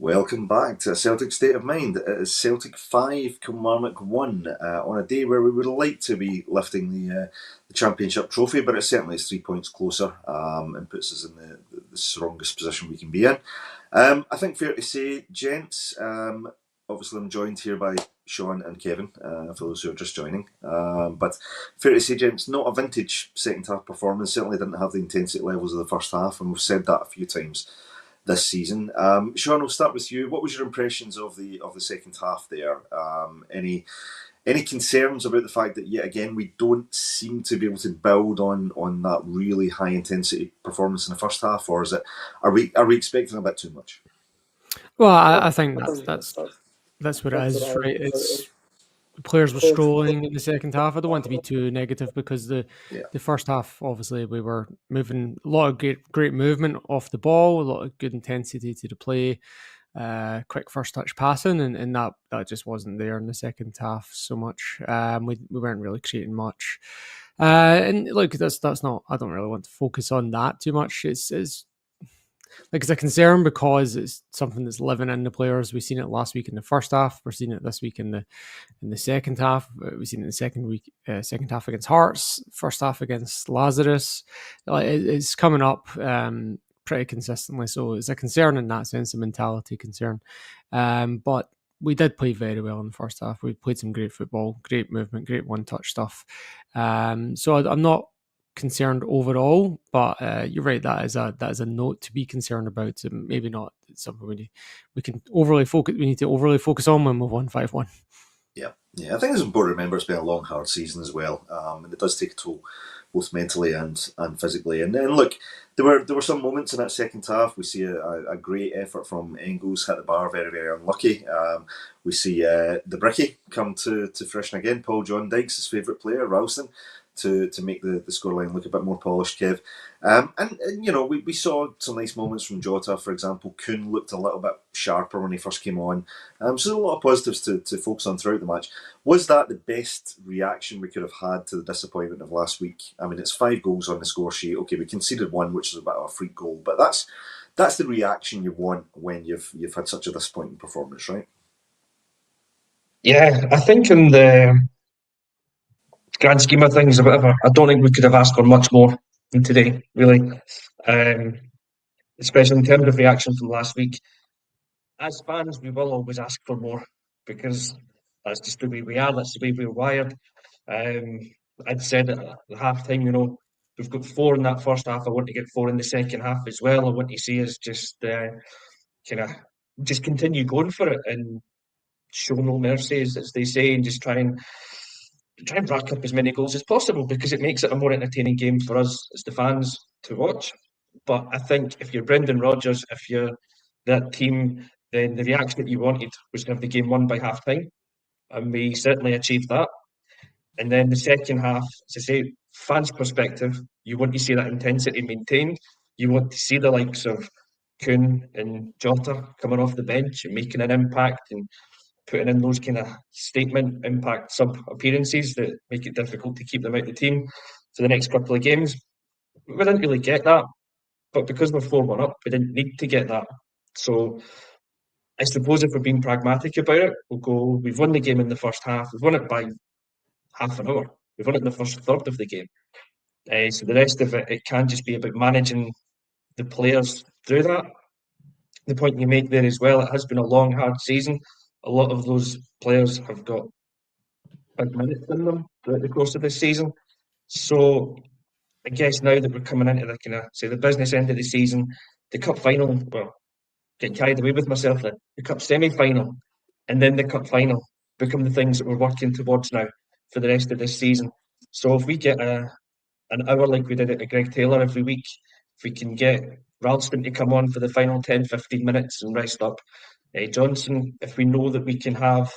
Welcome back to Celtic State of Mind. It is Celtic 5, Kilmarnock 1 on a day where we would like to be lifting the Championship trophy, but it certainly is 3 points closer and puts us in the strongest position we can be in. I think fair to say, gents, obviously I'm joined here by Sean and Kevin, for those who are just joining. But fair to say, gents, not a vintage second half performance, certainly didn't have the intensity levels of the first half, and we've said that a few times this season. Sean, we'll start with you. What was your impressions of the second half there? Any concerns about the fact that yet again we don't seem to be able to build on that really high intensity performance in the first half, or is it are we expecting a bit too much? Well, I think that's what it is, right? It's the players were strolling in the second half. I don't want to be too negative because Yeah. the first half, obviously, we were moving a lot of great movement off the ball, a lot of good intensity to the play, quick first touch passing, and that just wasn't there in the second half so much. We weren't really creating much. And look, that's not. I don't really want to focus on that too much. It's a concern because it's something that's living in the players. We've seen it last week in the first half. We're seeing it this week in the second half. We've seen it in the second half against Hearts, first half against Lazarus. It's coming up pretty consistently. So it's a concern in that sense, a mentality concern. But we did play very well in the first half. We played some great football, great movement, great one-touch stuff. So I'm not concerned overall, but you're right. That is a note to be concerned about. Maybe not something we can overly focus. We need to overly focus on when we've won 5-1. Yeah. I think it's important to remember it's been a long, hard season as well, and it does take a toll both mentally and physically. And then look, there were some moments in that second half. We see a great effort from Engles, hit the bar, very very unlucky. We see the Bricky come to fruition again. Paul John Dykes, his favourite player, Ralston, to make the scoreline look a bit more polished, Kev. And you know, we saw some nice moments from Jota, for example. Kuhn looked a little bit sharper when he first came on. So there's a lot of positives to focus on throughout the match. Was that the best reaction we could have had to the disappointment of last week? I mean, it's 5 goals on the score sheet. Okay, we conceded one, which is a bit of a freak goal, but that's the reaction you want when you've had such a disappointing performance, right? Yeah, I think in the grand scheme of things or whatever, I don't think we could have asked for much more than today, really. Um, Especially in terms of reaction from last week. As fans, we will always ask for more because that's just the way we are, that's the way we're wired. Um, I'd said at the half time, we've got 4 in that first half. I want to get 4 in the second half as well. I want to see us just kind of just continue going for it and show no mercy, as they say, and just try and rack up as many goals as possible because it makes it a more entertaining game for us as the fans to watch. But I think if you're Brendan Rodgers, if you're that team, then the reaction that you wanted was to have the game won by half time. And we certainly achieved that. And then the second half, as I say, fans' perspective, you want to see that intensity maintained. You want to see the likes of Kuhn and Jota coming off the bench and making an impact and putting in those kind of statement impact sub appearances that make it difficult to keep them out of the team for the next couple of games. We didn't really get that, but because we're 4-1 up, we didn't need to get that. So I suppose if we're being pragmatic about it, we'll go, we've won the game in the first half, we've won it by half an hour, we've won it in the first third of the game. So the rest of it can just be about managing the players through that. The point you make there as well, it has been a long, hard season. A lot of those players have got big minutes in them throughout the course of this season. So I guess now that we're coming into the kind of say the business end of the season, the cup final, well, getting carried away with myself then, the cup semi-final and then the cup final become the things that we're working towards now for the rest of this season. So if we get an hour like we did at the Greg Taylor every week, if we can get Ralston to come on for the final 10, 15 minutes and rest up Johnson, if we know that we can have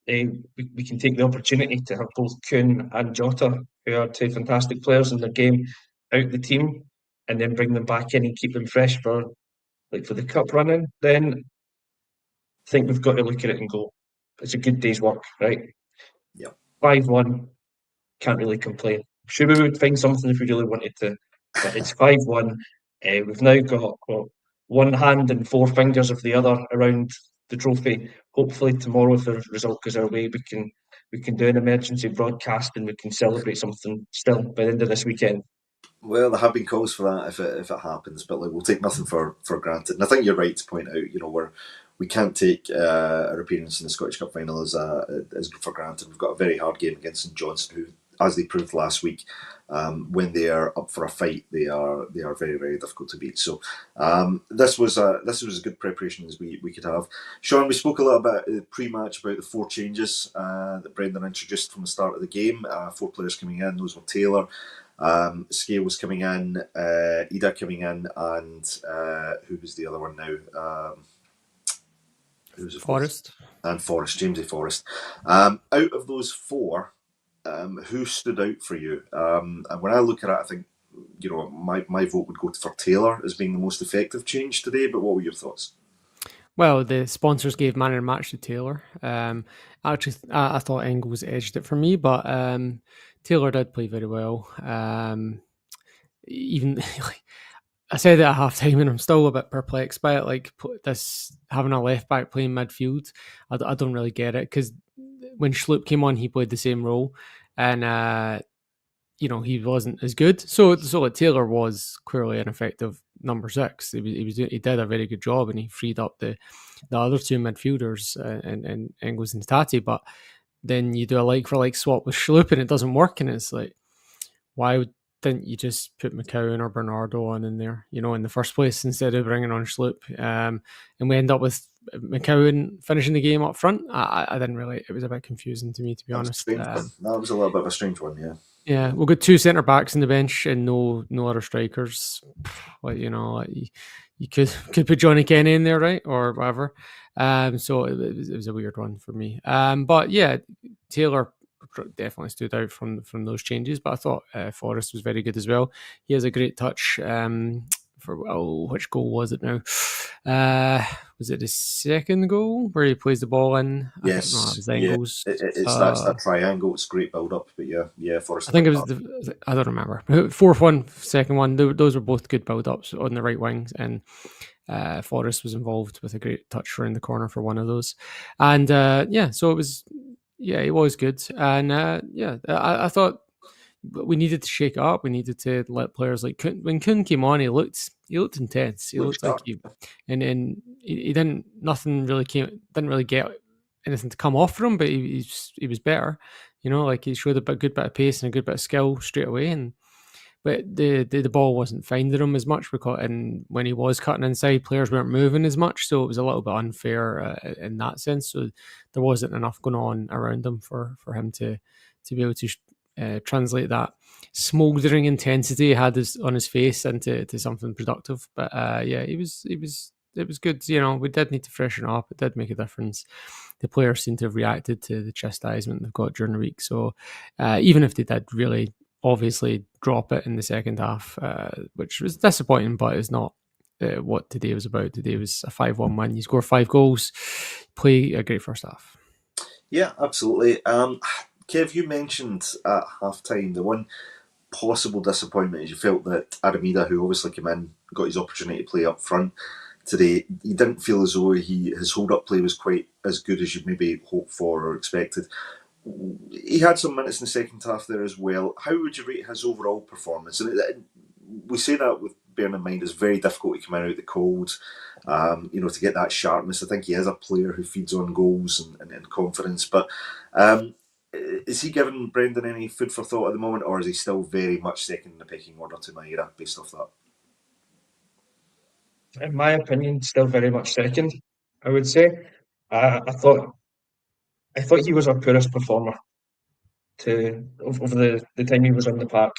we can take the opportunity to have both Kuhn and Jota, who are 2 fantastic players in their game, out the team, and then bring them back in and keep them fresh for the cup running. Then I think we've got to look at it and go, it's a good day's work, right? Yeah. 5-1, can't really complain. Sure, we would find something if we really wanted to, but it's 5-1. We've now got one hand and four fingers of the other around the trophy. Hopefully tomorrow, if the result goes our way, we can do an emergency broadcast and we can celebrate something still by the end of this weekend. Well, there have been calls for that if it happens, but like we'll take nothing for granted. And I think you're right to point out, we can't take our appearance in the Scottish Cup final as for granted. We've got a very hard game against St Johnstone, who, as they proved last week, when they are up for a fight, they are very, very difficult to beat. So this was as good preparation as we could have. Sean, we spoke a little bit pre-match about the 4 changes that Brendan introduced from the start of the game. 4 players coming in. Those were Taylor, Scales coming in, Ida coming in, and who was the other one now? Who was it? Forrest. And Forrest, Jamesy Forrest. Out of those 4, who stood out for you? And when I look at it, I think my vote would go for Taylor as being the most effective change today. But what were your thoughts? Well, the sponsors gave man of the match to Taylor. Actually, I thought Engles edged it for me, but Taylor did play very well. Even I said it at half time, and I'm still a bit perplexed by it. Like this having a left back playing midfield, I don't really get it, because when Schlupp came on, he played the same role, and he wasn't as good. So Taylor was clearly an effective number 6. He did a very good job, and he freed up the other 2 midfielders, and Engles and Hatate. But then you do a like for like swap with Schlupp, and it doesn't work, and it's like, why didn't you just put McCowan or Bernardo on in there, in the first place, instead of bringing on Schlupp? And we end up with McCowan finishing the game up front. I didn't really. It was a bit confusing to me, to be honest. That was a little bit of a strange one, yeah. Yeah, we've got 2 centre backs in the bench and no other strikers. Like, you could put Johnny Kenny in there, right, or whatever. So it was a weird one for me. But yeah, Taylor definitely stood out from those changes. But I thought Forrest was very good as well. He has a great touch. Which goal was it now? Was it the second goal where he plays the ball in? Yes, it was Engles. That's that triangle. It's great build up, but yeah, Forrest. I think it was I don't remember. 4th second one. Those were both good build ups on the right wings, and Forrest was involved with a great touch around the corner for one of those, and so it was. Yeah, it was good, and I thought we needed to shake it up. We needed to let players like when Kuhn came on, he looked intense. He looked like and he didn't get anything to come off for him, but he was better. Like he showed a good bit of pace and a good bit of skill straight away. But the ball wasn't finding him as much, and when he was cutting inside, players weren't moving as much, so it was a little bit unfair in that sense. So there wasn't enough going on around him for him to be able to translate that smouldering intensity he had on his face into something productive. But it was good. We did need to freshen up. It did make a difference. The players seem to have reacted to the chastisement they've got during the week. So even if they did really obviously drop it in the second half, which was disappointing, but it's not what today was about. Today was a 5-1 win. You score 5 goals, play a great first half. Yeah, absolutely. Kev, you mentioned at half time the one possible disappointment is you felt that Adam Ida, who obviously came in, got his opportunity to play up front today, he didn't feel as though his hold-up play was quite as good as you'd maybe hoped for or expected. He had some minutes in the second half there as well. How would you rate his overall performance? And we say that with bearing in mind it's very difficult to come out of the cold, to get that sharpness. I think he is a player who feeds on goals and confidence. But is he giving Brendan any food for thought at the moment, or is he still very much second in the pecking order to Maeda based off that? In my opinion, still very much second, I would say. I thought he was our poorest performer over the time he was on the park.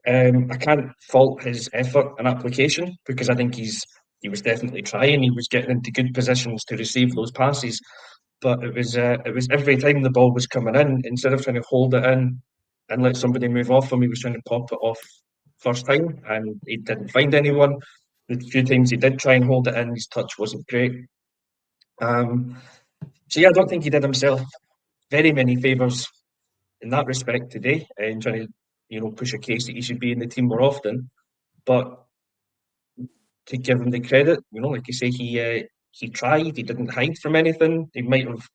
I can't fault his effort and application because I think he was definitely trying. He was getting into good positions to receive those passes, but it was every time the ball was coming in, instead of trying to hold it in and let somebody move off him, he was trying to pop it off first time, and he didn't find anyone. The few times he did try and hold it in, his touch wasn't great. I don't think he did himself very many favours in that respect today, in trying to push a case that he should be in the team more often. But to give him the credit. Like you say, he tried. He didn't hide from anything. He might have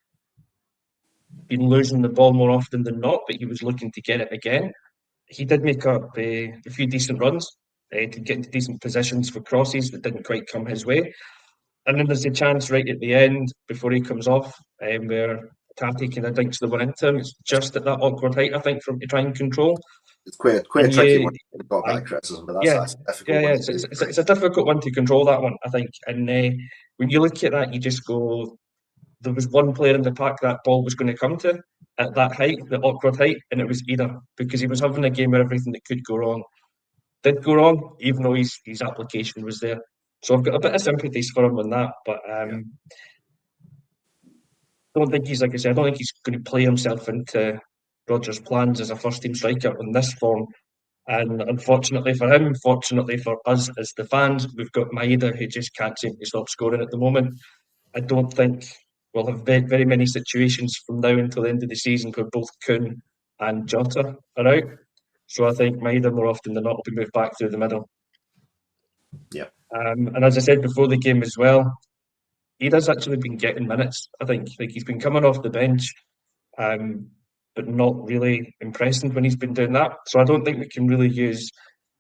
been losing the ball more often than not, but he was looking to get it again. He did make up a few decent runs to get into decent positions for crosses that didn't quite come his way. And then there's a chance right at the end before he comes off, where Hatate kind of dinks the one into him. It's just at that awkward height, I think, for him to try and control. It's quite a And tricky one. We've got a bit of criticism, but that's yeah, a difficult one. It's a difficult one to control, that one, I think. And when you look at that, you just go, there was one player in the pack that ball was going to come to at that height, the awkward height, and it was either, because he was having a game where everything that could go wrong did go wrong, even though his application was there. So I've got a bit of sympathies for him on that, but I don't think he's, like I said, I don't think he's going to play himself into Rodgers' plans as a first-team striker in this form. And unfortunately for him, fortunately for us as the fans, we've got Maeda, who just can't seem to stop scoring at the moment. I don't think we'll have very, very many situations from now until the end of the season where both Kun and Jota are out. So I think Maeda, more often than not, will be moved back through the middle. Yeah. And as I said before the game as well, he has actually been getting minutes. I think he's been coming off the bench, but not really impressing when he's been doing that. So I don't think we can really use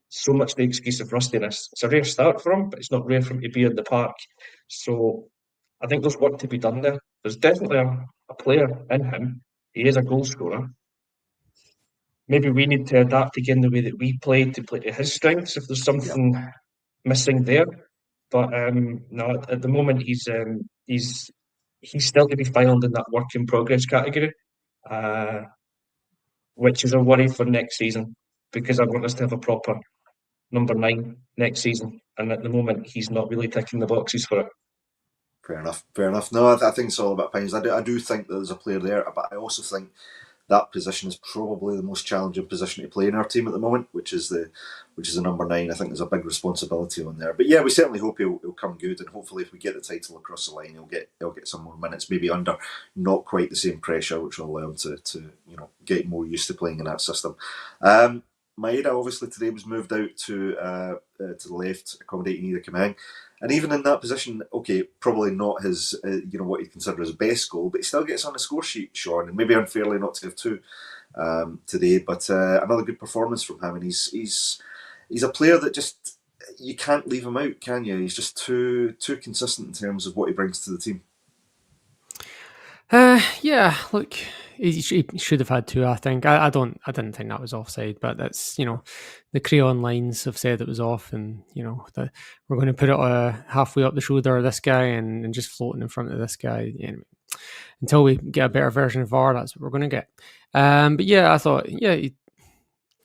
so much the excuse of rustiness. It's a rare start for him, but it's not rare for him to be in the park. So I think there's work to be done there. There's definitely a player in him. He is a goal scorer. Maybe we need to adapt again the way that we play to his strengths if there's something missing there. But no, at the moment he's still to be filed in that work in progress category, which is a worry for next season because I want us to have a proper number 9 next season, and at the moment he's not really ticking the boxes for it. Fair enough. No, I think it's all about Pines. I do think that there's a player there, but I also think that position is probably the most challenging position to play in our team at the moment, which is the number 9. I think there's a big responsibility on there. But yeah, we certainly hope he'll come good, and hopefully if we get the title across the line, he'll get some more minutes, maybe under not quite the same pressure, which will allow him to get more used to playing in that system. Maeda obviously today was moved out to the left, accommodating Ida Kamang. And even in that position, okay, probably not his, what he'd consider his best goal, but he still gets on the score sheet, Sean, and maybe unfairly not to have 2 today, but another good performance from him. And he's a player that just, you can't leave him out, can you? He's just too consistent in terms of what he brings to the team. Yeah, look, he should have had 2. I think I didn't think that was offside, but that's the crayon lines have said it was off, and that we're going to put it halfway up the shoulder of this guy and just floating in front of this guy. Until we get a better version of VAR, that's what we're going to get. But yeah, I thought he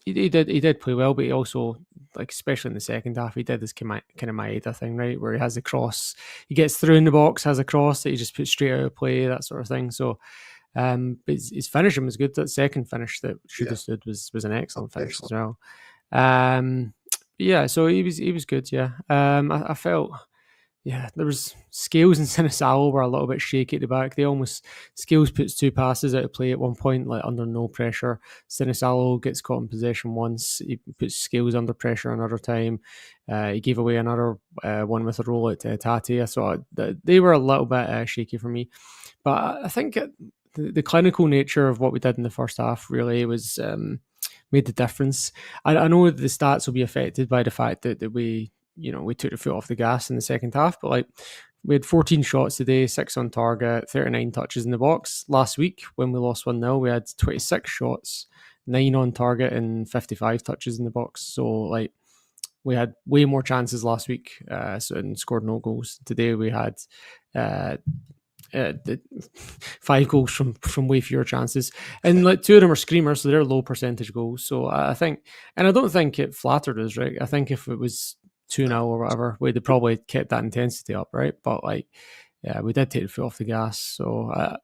did play well, but he also, like, especially in the second half, he did this kind of Maeda thing, right, where he has a cross, he gets through in the box, has a cross that he just puts straight out of play, that sort of thing. So, but his finishing was good. That second finish that should have stood was an excellent finish as well. Yeah, so he was good. Yeah, I felt. Yeah, there was Scales and Sinisalo were a little bit shaky at the back. Scales puts 2 passes out of play at one point, like under no pressure. Sinisalo gets caught in possession once. He puts Scales under pressure another time. He gave away another one with a roll at Hatate. I thought they were a little bit shaky for me. But I think the clinical nature of what we did in the first half really was made the difference. I know the stats will be affected by the fact that we took the foot off the gas in the second half, but like we had 14 shots today, 6 on target, 39 touches in the box. Last week when we lost 1-0, we had 26 shots, 9 on target and 55 touches in the box. So like we had way more chances last week and scored no goals. Today we had 5 goals from way fewer chances, and like 2 of them are screamers, so they're low percentage goals. So I think, and I don't think it flattered us, right? I think if it was 2-0 or whatever, we'd have probably kept that intensity up, right? But like, yeah, we did take the foot off the gas. So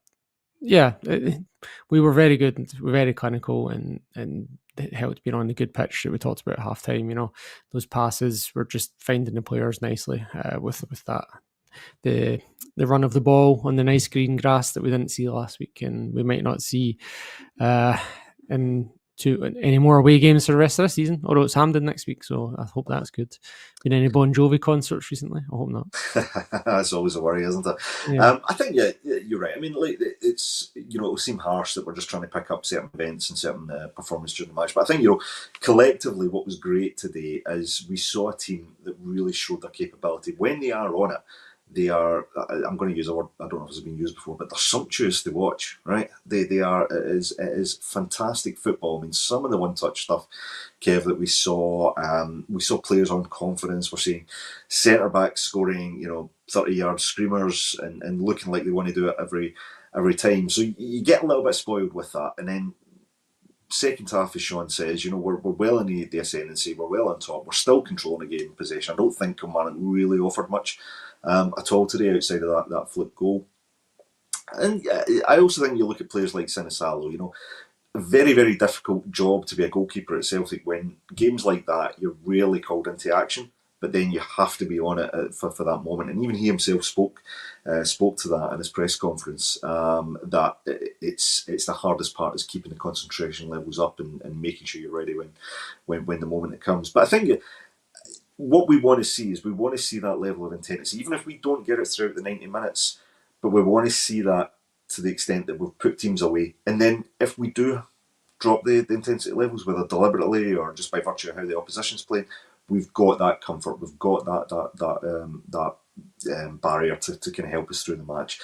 we were very good, we were very clinical, and it helped being on the good pitch that we talked about at half time. Those passes were just finding the players nicely with that. The run of the ball on the nice green grass that we didn't see last week, and we might not see in any more away games for the rest of the season, although it's Hampden next week, so I hope that's good. Been any Bon Jovi concerts recently? I hope not. That's always a worry, isn't it? Yeah. I think you're right. I mean, like, it's, it'll seem harsh that we're just trying to pick up certain events and certain performances during the match, but I think, collectively what was great today is we saw a team that really showed their capability. When they are on it, they are, I'm going to use a word, I don't know if it's been used before, but they're sumptuous to watch, right? They are, it is fantastic football. I mean, some of the one-touch stuff, Kev, that we saw players on confidence. We're seeing centre-backs scoring, 30-yard screamers and looking like they want to do it every time. So you get a little bit spoiled with that. And then second half, as Sean says, we're well in the ascendancy, we're well on top, we're still controlling the game in possession. I don't think Kilmarnock really offered much at all today outside of that flip goal. And I also think you look at players like Sinisalo, a very, very difficult job to be a goalkeeper at Celtic. When games like that, you're rarely called into action, but then you have to be on it for that moment. And even he himself spoke to that in his press conference, that it's the hardest part is keeping the concentration levels up and making sure you're ready when the moment it comes. But I think what we want to see is that level of intensity, even if we don't get it throughout the 90 minutes, but we want to see that to the extent that we've put teams away. And then if we do drop the intensity levels, whether deliberately or just by virtue of how the opposition's playing, we've got that comfort, we've got that barrier to kind of help us through the match.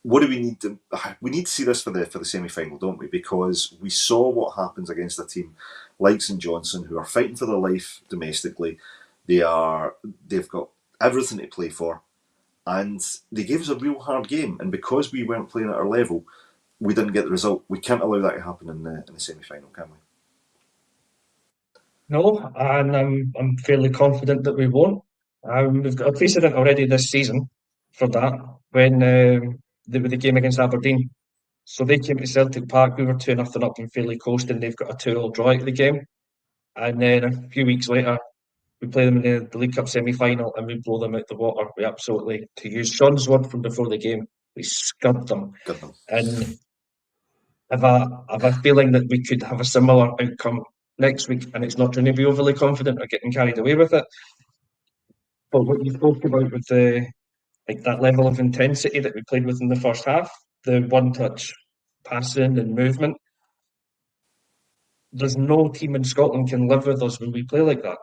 What do we need to? We need to see this for the semi-final, don't we? Because we saw what happens against a team like St Johnstone, who are fighting for their life domestically. They've got everything to play for, and they gave us a real hard game. And because we weren't playing at our level, we didn't get the result. We can't allow that to happen in the semi-final, can we? No, and I'm fairly confident that we won't. We've got a precedent already this season for that when the game against Aberdeen. So they came to Celtic Park, we were 2-0 up and fairly coasting. They've got a 2-2 draw out of the game. And then a few weeks later, we play them in the League Cup semi-final and we blow them out the water. We absolutely, to use Sean's word from before the game, we scud them. And I've a feeling that we could have a similar outcome next week, and it's not trying to be overly confident or getting carried away with it. But what you spoke about with that level of intensity that we played with in the first half, the one-touch passing and movement, there's no team in Scotland can live with us when we play like that.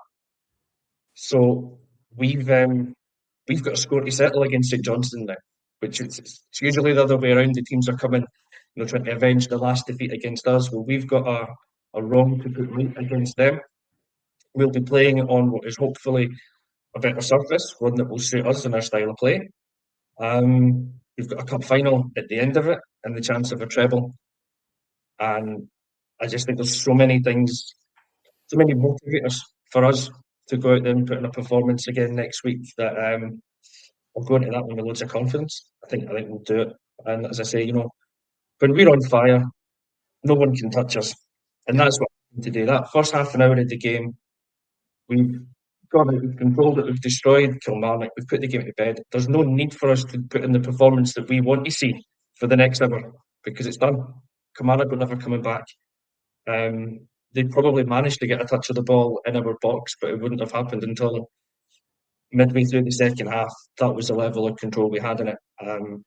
So we've got a score to settle against St Johnstone now, which it's usually the other way around. The teams are coming, trying to avenge the last defeat against us. Well, we've got a wrong to put right against them. We'll be playing on what is hopefully a better surface, one that will suit us and our style of play. We've got a cup final at the end of it and the chance of a treble. And I just think there's so many things, so many motivators for us to go out there and put in a performance again next week that I'll go into that one with loads of confidence. I think we'll do it. And as I say, when we're on fire, no one can touch us. And that's what we need to do. That first half an hour of the game, we've gone out, we've controlled it, we've destroyed Kilmarnock, we've put the game to bed. There's no need for us to put in the performance that we want to see for the next hour because it's done. Kilmarnock are never coming back. They probably managed to get a touch of the ball in our box, but it wouldn't have happened until midway through the second half. That was the level of control we had in it.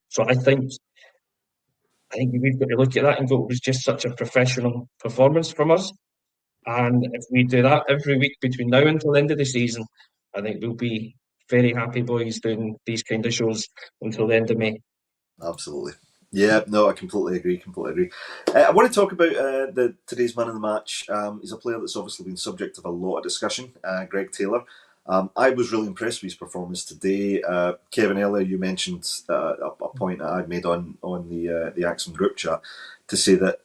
So I think we've got to look at that and go, it was just such a professional performance from us. And if we do that every week between now until the end of the season, I think we'll be very happy boys doing these kind of shows until the end of May. Absolutely. Yeah, no, I completely agree. I want to talk about today's man of the match. He's a player that's obviously been subject of a lot of discussion, Greg Taylor. I was really impressed with his performance today. Kevin, earlier you mentioned a point that I'd made on the Acsom group chat to say that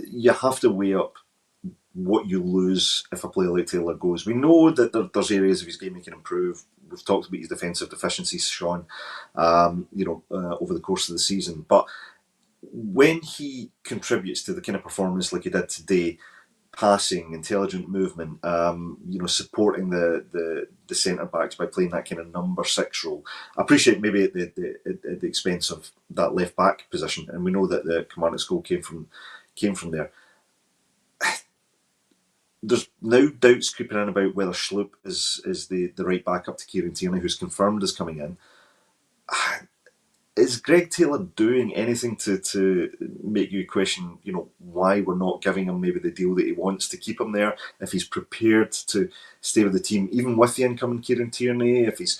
you have to weigh up what you lose if a player like Taylor goes. We know that there's areas of his game he can improve. We've talked about his defensive deficiencies, Sean, over the course of the season. But when he contributes to the kind of performance like he did today, passing, intelligent movement, supporting the centre backs by playing that kind of number 6 role. I appreciate maybe at the expense of that left back position, and we know that the Kilmarnock's goal came from there. there's now doubts creeping in about whether Schlupp is the right backup to Kieran Tierney, who's confirmed is coming in. Is Greg Taylor doing anything to make you question, why we're not giving him maybe the deal that he wants to keep him there? If he's prepared to stay with the team, even with the incoming Kieran Tierney, if he's,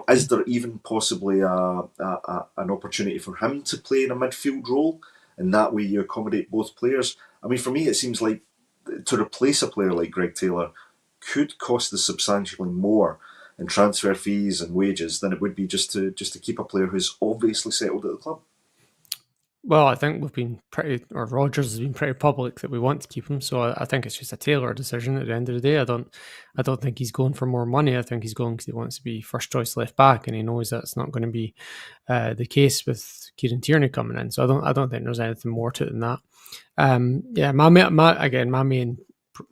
is there even possibly an opportunity for him to play in a midfield role, and that way you accommodate both players? I mean, for me, it seems like to replace a player like Greg Taylor could cost us substantially more in transfer fees and wages than it would be just to keep a player who's obviously settled at the club. Well, I think Rodgers has been pretty public that we want to keep him, so I think it's just a Taylor decision at the end of the day. I don't think he's going for more money. I think he's going because he wants to be first choice left back, and he knows that's not going to be the case with Kieran Tierney coming in. So I don't think there's anything more to it than that. My main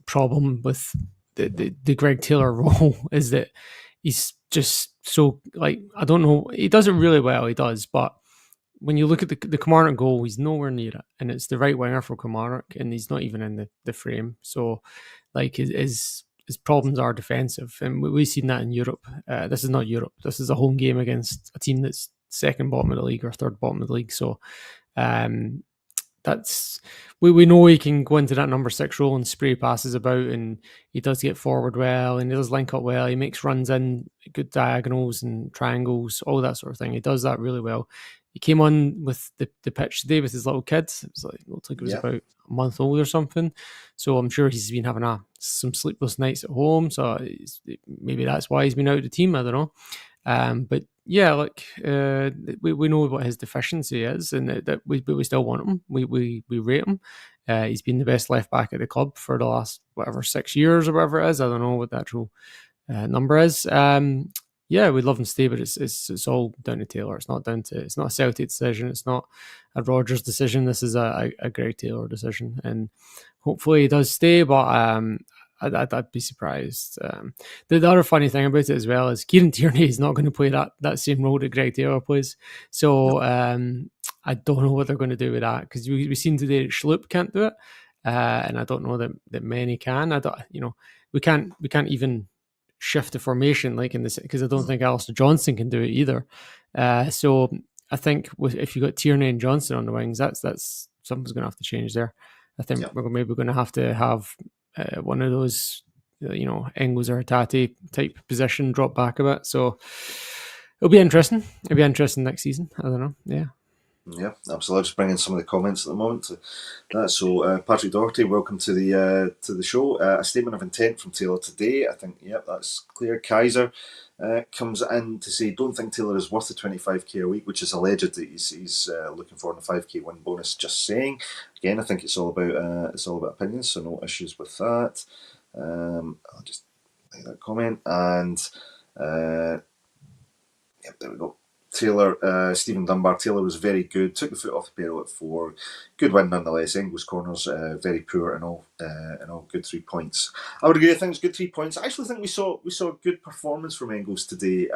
problem with the Greg Taylor role is that he's just so, I don't know, he does it really well, he does, but when you look at the Kilmarnock goal, he's nowhere near it, and it's the right winger for Kilmarnock, and he's not even in the frame. So, his problems are defensive, and we've seen that in Europe. This is not Europe. This is a home game against a team that's second bottom of the league or third bottom of the league. So, we know he can go into that number 6 role and spray passes about, and he does get forward well, and he does link up well. He makes runs in, good diagonals and triangles, all that sort of thing. He does that really well. He came on with the pitch today with his little kid. It looked like it was about a month old or something. So I'm sure he's been having some sleepless nights at home. So maybe that's why he's been out of the team. I don't know. But yeah, we know what his deficiency is, and that we still want him. We rate him. He's been the best left back at the club for the last 6 years or whatever it is. I don't know what the actual number is. We'd love him to stay, but it's all down to Taylor. It's not a Celtic decision. It's not a Rodgers decision. This is a Greg Taylor decision, and hopefully he does stay. But I'd be surprised. The other funny thing about it as well is Kieran Tierney is not going to play that same role that Greg Taylor plays. So I don't know what they're going to do with that, because we've seen today that Schlupp can't do it, and I don't know that many can. We can't even shift the formation like in this, because I don't think Alistair Johnston can do it either. So I think if you got Tierney and Johnston on the wings, that's something's going to have to change there. I think we're maybe going to have one of those, Engles or Hatate type position drop back a bit. So it'll be interesting. It'll be interesting next season. I don't know. Yeah. Yeah, absolutely. Just bringing some of the comments at the moment to that. So, Patrick Doherty, welcome to the show. A statement of intent from Taylor today. I think, that's clear. Kaiser comes in to say, don't think Taylor is worth the 25k a week, which is alleged that he's looking for in a 5k win bonus. Just saying. Again, I think it's all about opinions, so no issues with that. I'll just make that comment, and there we go. Taylor, Stephen Dunbar, Taylor was very good, took the foot off the pedal at 4, good win nonetheless. Engles corners very poor and all good 3 points. I would agree, I think it's good 3 points. I actually think we saw a good performance from Engles today.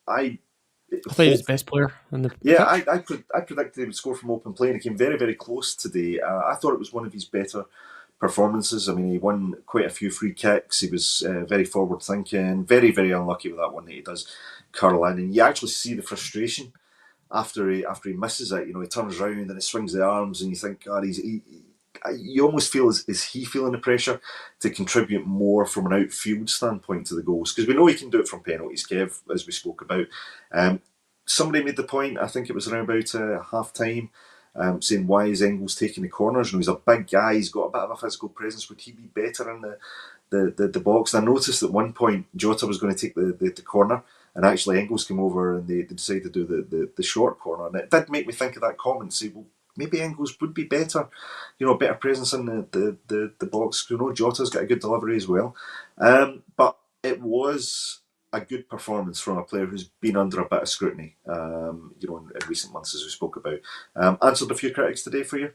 I thought he was the best player in the pitch. I predicted he would score from open play, and he came very, very close today. I thought it was one of his better performances. I mean, he won quite a few free kicks. He was very forward thinking, very, very unlucky with that one that he does curl in, and you actually see the frustration after he misses it. He turns around and he swings the arms, and you think, God, you almost feel, is he feeling the pressure to contribute more from an outfield standpoint to the goals? Because we know he can do it from penalties, Kev, as we spoke about. Somebody made the point, I think it was around about half time, saying, why is Engles taking the corners? He's a big guy, he's got a bit of a physical presence. Would he be better in the box? And I noticed at one point Jota was going to take the corner, and actually Engles came over and they decided to do the short corner. And it did make me think of that comment, say, well, maybe Engles would be better, better presence in the box. Jota's got a good delivery as well. But it was a good performance from a player who's been under a bit of scrutiny, in recent months, as we spoke about. Answered a few critics today for you?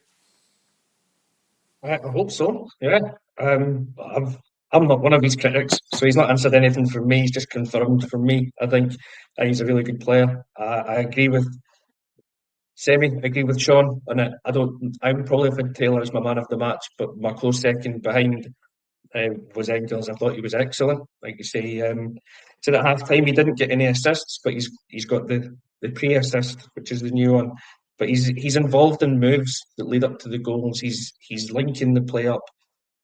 I hope so, yeah. I'm not one of his critics, so he's not answered anything from me. He's just confirmed from me. I think he's a really good player. I agree with Semi, agree with Sean on it. I would probably think Taylor is my man of the match, but my close second behind was Engles. I thought he was excellent. Like you say, said at half time he didn't get any assists, but he's got the pre-assist, which is the new one. But he's involved in moves that lead up to the goals. He's linking the play up.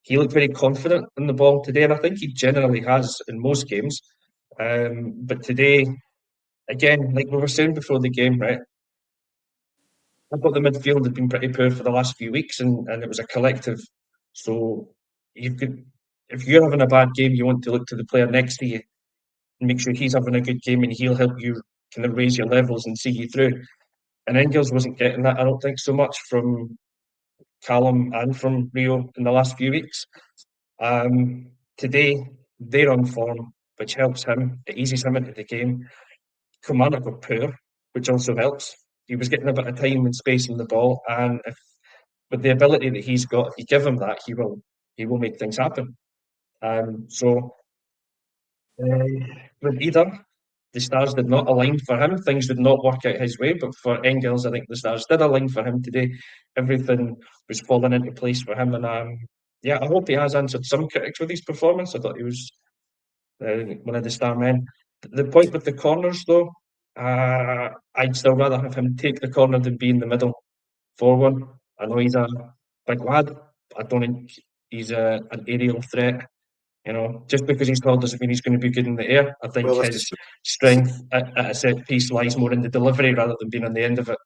He looked very confident in the ball today, and I think he generally has in most games. But today, again, like we were saying before the game, right? I thought the midfield had been pretty poor for the last few weeks, and it was a collective. So you could, if you're having a bad game, you want to look to the player next to you and make sure he's having a good game, and he'll help you kind of raise your levels and see you through. And Engels wasn't getting that, I don't think, so much from Callum and from Rio in the last few weeks. Today, they're on form, which helps him. It eases him into the game. Kilmarnock were poor, which also helps. He was getting a bit of time and space in the ball, and if with the ability that he's got, if you give him that, he will make things happen. So with either, the stars did not align for him. Things did not work out his way, but for Engels, I think the stars did align for him today. Everything was falling into place for him, and yeah, I hope he has answered some critics with his performance. I thought he was one of the star men. The point with the corners, though, I'd still rather have him take the corner than be in the middle for one. I know he's a big lad. I don't think he's an aerial threat. You know, just because he's tall doesn't mean he's going to be good in the air. I think Well, his strength at a set piece lies more in the delivery rather than being on the end of it.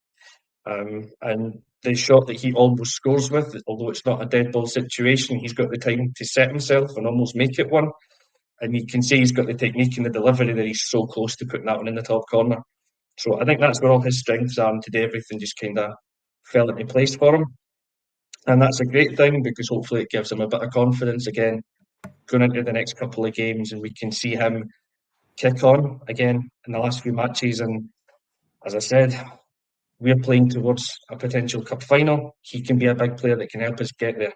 And the shot that he almost scores with, although it's not a dead ball situation, he's got the time to set himself and almost make it one. And you can see he's got the technique and the delivery that he's so close to putting that one in the top corner. So I think that's where all his strengths are. And today, everything just kind of fell into place for him. And that's a great thing because hopefully it gives him a bit of confidence again going into the next couple of games, and we can see him kick on again in the last few matches. And as I said, we're playing towards a potential cup final. He can be a big player that can help us get there.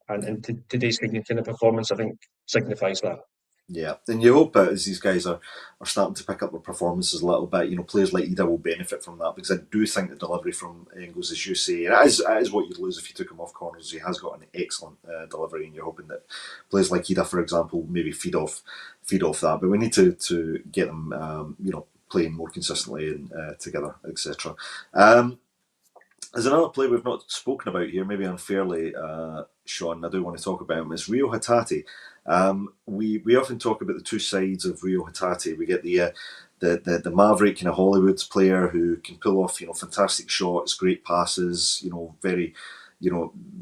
And today's kind of performance, I think, signifies that. Yeah, and you hope that as these guys are starting to pick up their performances a little bit, players like Ida will benefit from that, because I do think the delivery from Engles, as you say, and it is what you'd lose if you took him off corners. He has got an excellent delivery, and you're hoping that players like Ida, for example, maybe feed off that. But we need to get them, playing more consistently and together, etc. There's another player we've not spoken about here, maybe unfairly, Sean. I do want to talk about him. It's Reo Hatate. We often talk about the two sides of Reo Hatate. We get the maverick kind of Hollywood player who can pull off fantastic shots, great passes, very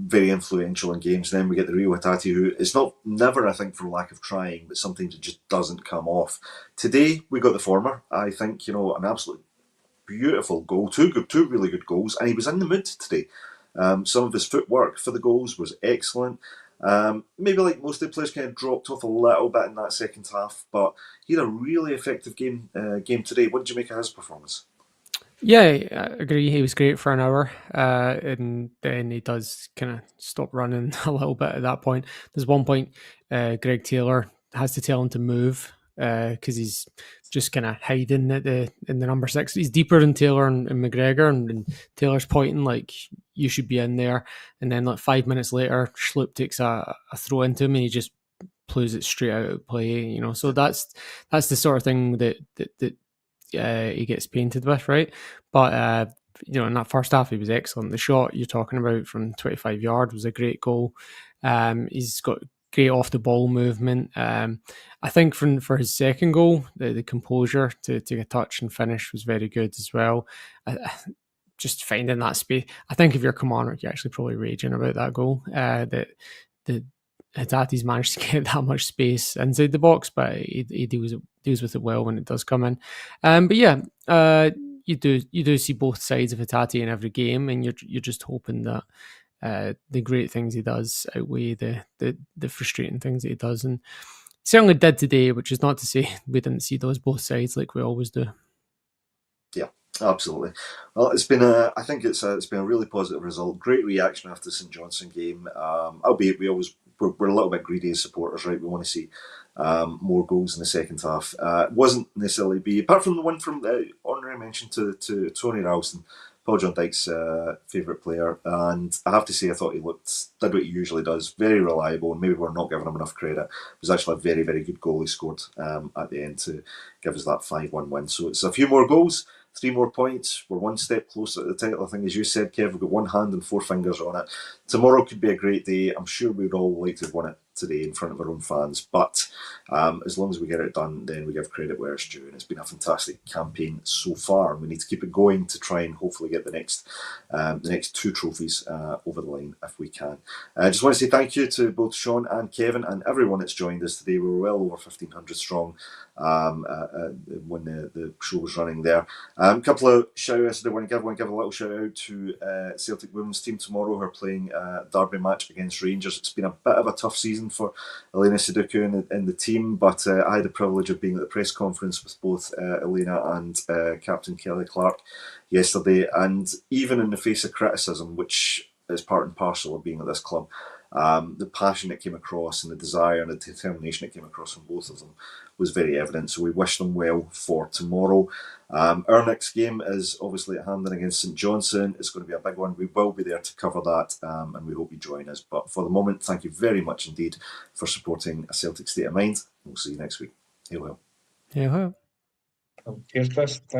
very influential in games. And then we get the Reo Hatate who is never, I think, for lack of trying, but sometimes it just doesn't come off. Today we got the former. I think an absolute beautiful goal, two really good goals, and he was in the mood today. Some of his footwork for the goals was excellent. Maybe like most of the players, kind of dropped off a little bit in that second half, but he had a really effective game today. What did you make of his performance? Yeah, I agree. He was great for an hour, and then he does kind of stop running a little bit at that point. There's one point Greg Taylor has to tell him to move because he's just kind of hiding in the number 6. He's deeper than Taylor and McGregor, and Taylor's pointing like you should be in there. And then like 5 minutes later, Schlupp takes a throw into him, and he just plays it straight out of play. So that's the sort of thing that he gets painted with, right? But in that first half, he was excellent. The shot you're talking about from 25 yards was a great goal. He's got great off the ball movement. I think for his second goal, the composure to take a touch and finish was very good as well. Just finding that space. I think if you're Kilmarnock, you're actually probably raging about that goal. That Hatate's managed to get that much space inside the box, but he deals with it well when it does come in. But yeah, you do see both sides of Hatate in every game, and you're just hoping that the great things he does outweigh the frustrating things that he does, and certainly did today. Which is not to say we didn't see those both sides like we always do. Yeah, absolutely. Well, it's been I think it's been a really positive result. Great reaction after the St Johnstone game. Albeit we're a little bit greedy as supporters, right? We want to see more goals in the second half. It wasn't necessarily apart from the one from honorary mention to Tony Ralston Paul John Dyke's favourite player, and I have to say I thought he did what he usually does, very reliable, and maybe we're not giving him enough credit. It was actually a very, very good goal he scored at the end to give us that 5-1 win. So it's a few more goals, 3 more points. We're one step closer to the title. I think, as you said, Kev, we've got 1 hand and 4 fingers on it. Tomorrow could be a great day. I'm sure we'd all like to have won it today in front of our own fans, but as long as we get it done, then we give credit where it's due, and it's been a fantastic campaign so far. We need to keep it going to try and hopefully get the next 2 trophies over the line if we can. I just want to say thank you to both Sean and Kevin and everyone that's joined us today. We were well over 1,500 strong when the show was running there. A couple of shout outs I want to give a little shout out to Celtic women's team tomorrow, who are playing a derby match against Rangers. It's been a bit of a tough season for Elena Sudoku and the team, but I had the privilege of being at the press conference with both Elena and Captain Kelly Clark yesterday, and even in the face of criticism, which is part and parcel of being at this club, the passion that came across and the desire and the determination that came across from both of them was very evident. So we wish them well for tomorrow. Our next game is obviously at Hampden against St Johnstone. It's going to be a big one. We will be there to cover that, and we hope you join us. But for the moment, thank you very much indeed for supporting A Celtic State of Mind. We'll see you next week. Hail, hail. Hail, hail. Cheers, Chris. Thanks.